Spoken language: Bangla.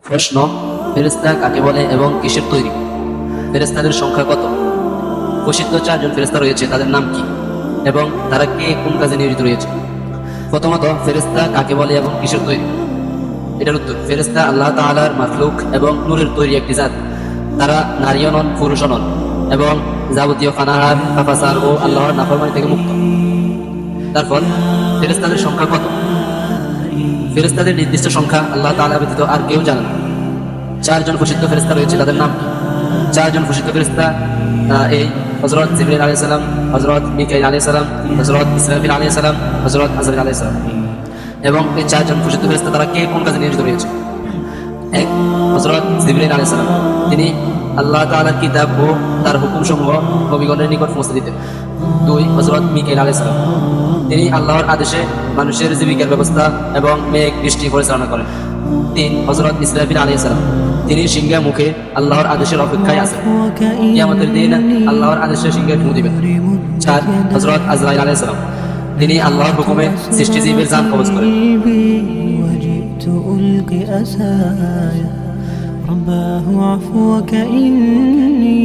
প্রশ্ন, ফেরেশতা কাকে বলে এবং কিসের তৈরি? ফেরেশতাদের সংখ্যা কত? প্রসিদ্ধ 4 জন ফেরেশতা রয়েছে, তাদের নাম কি এবং তারা কে কোন কাজে নিয়োজিত রয়েছে? প্রথমত, ফেরেশতা কাকে বলে এবং কিসের তৈরি? এটার উত্তর, ফেরেশতা আল্লাহ তাআলার মাখলুক এবং নূরের তৈরি একটি জাত। তারা নারীও নন, পুরুষও নন এবং যাবতীয় ফানাহার, ফাসাদ ও আল্লাহর নাফরমানি থেকে মুক্ত। তারপর, ফেরেশতাদের সংখ্যা কত? ফেরেশতাদের নির্দিষ্ট সংখ্যা আল্লাহ তাআলা ব্যতীত আর কেউ জানে না। 4 জন প্রসিদ্ধ ফেরেশতা রয়েছে, তাদের নাম কি? 4 জন প্রসিদ্ধ ফেরেশতা এই হযরত জিবরাইল আলাইহিস সালাম, হযরত মিকাইল আলাইহিস সালাম, হযরত ইসরাফিল আলাইহিস সালাম, হযরত আজরাইল আলাইহিস সালাম। এবং এই 4 জন প্রসিদ্ধ ফেরেশতা তারা কে কোন কাজে নিয়োজিত রয়েছে? 1, হযরত জিবরাইল আলাইহিস সালাম, তিনি আল্লাহ তাআলার কিতাব ও তার হুকুমসমূহ নবীগণের নিকট পৌঁছে দিতেন। 2, হযরত মিকাইল আলাইহিস সালাম, তিনি আল্লাহর আদেশে মানুষের জীবিকার ব্যবস্থা এবং মেঘ বৃষ্টি পরিচালনা করেন। 3, হযরত ইসরাফিল আলাইহিস সালাম, তিনি সিংহের মুখে আল্লাহর আদেশের অপেক্ষায় আছেন। কিয়ামতের দিন আল্লাহর আদেশে সিংহের ফুঁ দিবেন। 4, হযরত আজরাইল আলাইহিস সালাম, তিনি আল্লাহর হুকুমে সৃষ্টিজীবের জান কবজ করেন। رباه عفوك إني